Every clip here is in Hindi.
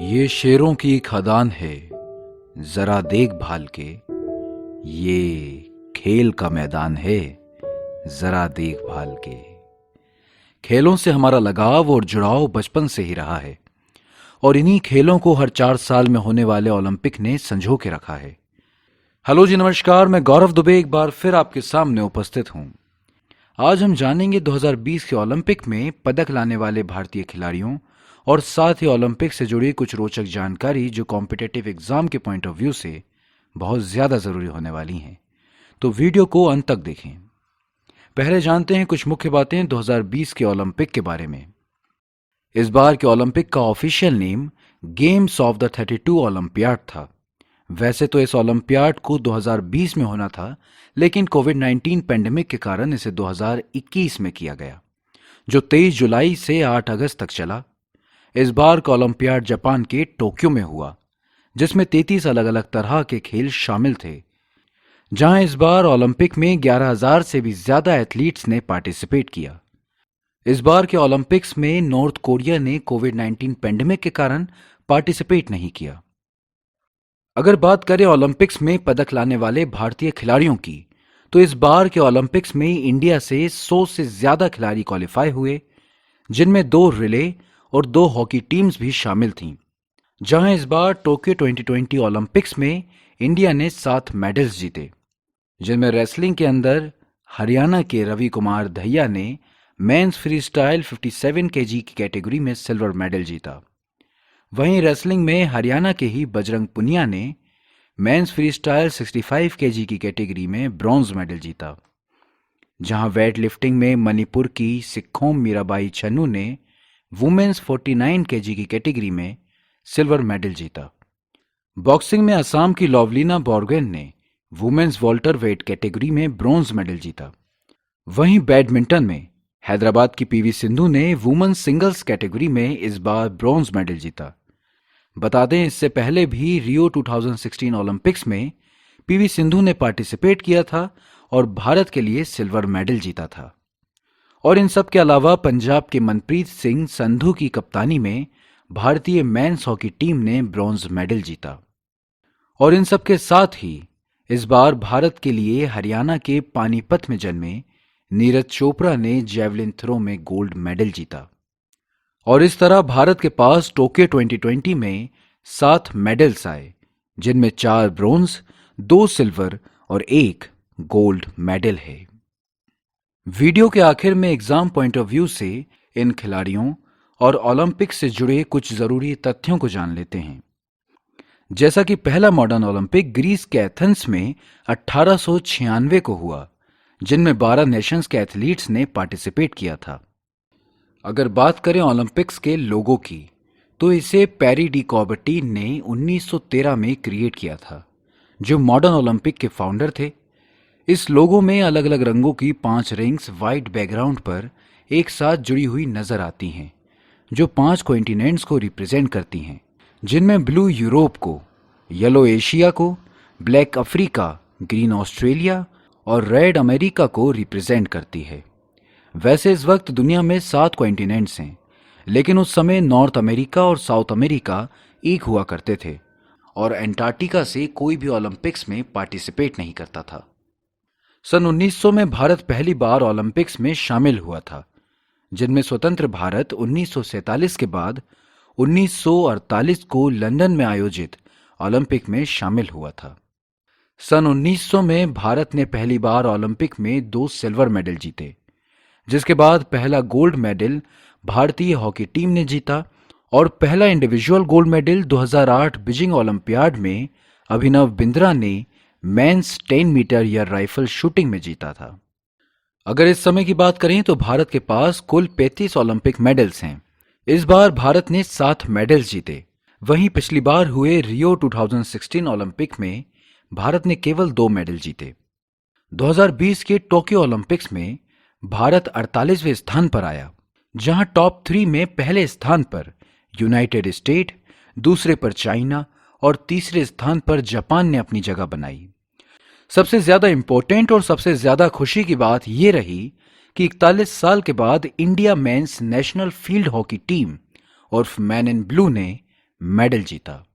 ये शेरों की खदान है, जरा देख भाल के। ये खेल का मैदान है, जरा देख भाल के। खेलों से हमारा लगाव और जुड़ाव बचपन से ही रहा है और इन्हीं खेलों को हर 4 साल में होने वाले ओलंपिक ने संजो के रखा है। हेलो जी, नमस्कार। मैं गौरव दुबे एक बार फिर आपके सामने उपस्थित हूं। आज हम जानेंगे 2020 के ओलंपिक में पदक लाने वाले भारतीय खिलाड़ियों और साथ ही ओलंपिक से जुड़ी कुछ रोचक जानकारी जो कॉम्पिटिटिव एग्जाम के पॉइंट ऑफ व्यू से बहुत ज्यादा जरूरी होने वाली हैं। तो वीडियो को अंत तक देखें। पहले जानते हैं कुछ मुख्य बातें 2020 के ओलंपिक के बारे में। इस बार के ओलंपिक का official name games of the 32 olympiad था। वैसे तो इस ओलंपियाड को 2020 में होना था, लेकिन कोविड-19 पेंडेमिक के कारण इसे 2021 में किया गया, जो 23 जुलाई से 8 अगस्त तक चला। इस बार का ओलंपियाड जापान के टोक्यो में हुआ, जिसमें 33 अलग अलग तरह के खेल शामिल थे। जहां इस बार ओलंपिक में 11,000 से भी ज्यादा एथलीट्स ने पार्टिसिपेट किया। इस बार के ओलंपिक्स में नॉर्थ कोरिया ने कोविड-19 पेंडेमिक के कारण पार्टिसिपेट नहीं किया। अगर बात करें ओलंपिक्स में पदक लाने वाले भारतीय खिलाड़ियों की, तो इस बार के ओलंपिक्स में इंडिया से 100 से ज्यादा खिलाड़ी क्वालिफाई हुए, जिनमें 2 रिले और 2 हॉकी टीम्स भी शामिल थीं। जहां इस बार टोक्यो 2020 ओलंपिक्स में इंडिया ने 7 मेडल्स जीते, जिनमें रेसलिंग के अंदर हरियाणा के रवि कुमार दहिया ने मेंस फ्री स्टाइल 57 केजी की कैटेगरी में सिल्वर मेडल जीता। वहीं रेसलिंग में हरियाणा के ही बजरंग पुनिया ने मेंस फ्री स्टाइल 65 केजी की कैटेगरी में ब्रॉन्ज मेडल जीता। जहां वेट लिफ्टिंग में मणिपुर की सिक्खोम मीराबाई चन्नू ने वुमेन्स 49 केजी की कैटेगरी में सिल्वर मेडल जीता। बॉक्सिंग में असम की लवलीना बोर्गोहेन ने वुमेन्स वॉल्टर वेट कैटेगरी में ब्रॉन्ज मेडल जीता। वहीं बैडमिंटन में हैदराबाद की पीवी सिंधु ने वुमेन्स सिंगल्स कैटेगरी में इस बार ब्रॉन्ज मेडल जीता। बता दें, इससे पहले भी रियो 2016 ओलंपिक्स में पीवी सिंधु ने पार्टिसिपेट किया था और भारत के लिए सिल्वर मेडल जीता था। और इन सब के अलावा पंजाब के मनप्रीत सिंह संधू की कप्तानी में भारतीय मेंस हॉकी टीम ने ब्रॉन्ज मेडल जीता। और इन सब के साथ ही इस बार भारत के लिए हरियाणा के पानीपत में जन्मे नीरज चोपड़ा ने जैवलिन थ्रो में गोल्ड मेडल जीता। और इस तरह भारत के पास टोक्यो 2020 में 7 मेडल्स आए, जिनमें 4 ब्रोंज, 2 सिल्वर और 1 गोल्ड मेडल है। वीडियो के आखिर में एग्जाम पॉइंट ऑफ व्यू से इन खिलाड़ियों और ओलंपिक से जुड़े कुछ जरूरी तथ्यों को जान लेते हैं। जैसा कि पहला मॉडर्न ओलंपिक ग्रीस के एथेंस में 1896 को हुआ, जिनमें 12 नेशंस के एथलीट्स ने पार्टिसिपेट किया था। अगर बात करें ओलंपिक्स के लोगो की, तो इसे पेरी डी कॉबर्टीन ने 1913 में क्रिएट किया था, जो मॉडर्न ओलंपिक के फाउंडर थे। इस लोगो में अलग अलग रंगों की 5 रिंग्स व्हाइट बैकग्राउंड पर एक साथ जुड़ी हुई नजर आती हैं, जो 5 कॉन्टिनेंट्स को रिप्रेजेंट करती हैं, जिनमें ब्लू यूरोप को, येलो एशिया को, ब्लैक अफ्रीका, ग्रीन ऑस्ट्रेलिया और रेड अमेरिका को रिप्रेजेंट करती है। वैसे इस वक्त दुनिया में 7 कॉन्टिनेंट्स हैं, लेकिन उस समय नॉर्थ अमेरिका और साउथ अमेरिका एक हुआ करते थे और एंटार्क्टिका से कोई भी ओलंपिक्स में पार्टिसिपेट नहीं करता था। सन 1900 में भारत पहली बार ओलंपिक्स में शामिल हुआ था, जिनमें स्वतंत्र भारत 1947 के बाद 1948 को लंदन में आयोजित ओलंपिक में शामिल हुआ था। सन 1900 में भारत ने पहली बार ओलंपिक में 2 सिल्वर मेडल जीते, जिसके बाद पहला गोल्ड मेडल भारतीय हॉकी टीम ने जीता और पहला individual gold medal 2008 Beijing olympiad में अभिनव बिंद्रा ने men's 10 metre air rifle shooting में जीता था। अगर इस समय की बात करें तो भारत के पास कुल 35 ओलंपिक मेडल्स हैं। इस बार भारत ने 7 मेडल्स जीते। वहीं पिछली बार हुए रियो 2016 ओलंपिक में भारत ने केवल 2 मेडल जीते। 2020 के टोक्यो ओलंपिक्स में भारत 48वें स्थान पर आया, जहां टॉप 3 में पहले स्थान पर यूनाइटेड स्टेट, दूसरे पर चाइना और तीसरे स्थान पर जापान ने अपनी जगह बनाई। सबसे ज्यादा इंपॉर्टेंट और सबसे ज्यादा खुशी की बात यह रही कि 41 साल के बाद India mains national field hockey team और मैन इन ब्लू ने मेडल जीता।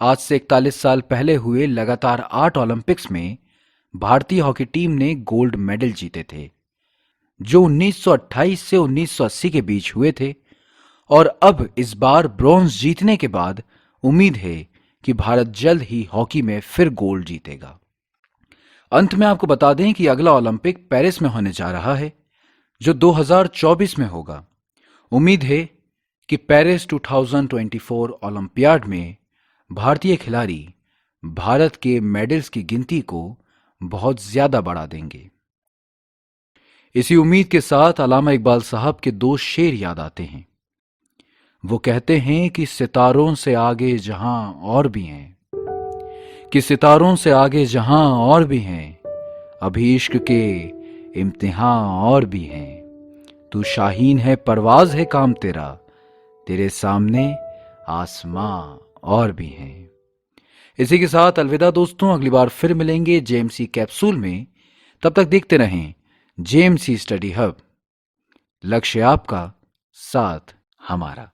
आज से 41 साल पहले हुए लगातार 8 ओलंपिक्स में भारतीय हॉकी टीम ने गोल्ड मेडल जीते थे, जो 1928 से 1980 के बीच हुए थे। और अब इस बार ब्रॉन्ज जीतने के बाद उम्मीद है कि भारत जल्द ही हॉकी में फिर गोल्ड जीतेगा। अंत में आपको बता दें कि अगला ओलंपिक पेरिस में होने जा रहा है, जो 2024 में होगा। उम्मीद है कि पेरिस 2024 ओलंपियाड में भारतीय खिलाड़ी भारत के मेडल्स की गिनती को बहुत ज्यादा बढ़ा देंगे। इसी उम्मीद के साथ अल्लामा इकबाल साहब के दो शेर याद आते हैं। वो कहते हैं कि सितारों से आगे जहां और भी हैं, कि सितारों से आगे जहां और भी हैं, अभी इश्क के इम्तिहान और भी हैं। तू शाहीन है, परवाज है काम तेरा, तेरे सामने आसमां और भी हैं। इसी के साथ अलविदा दोस्तों, अगली बार फिर मिलेंगे जेएमसी कैप्सूल में। तब तक देखते रहें जेएमसी स्टडी हब। लक्ष्य आपका, साथ हमारा।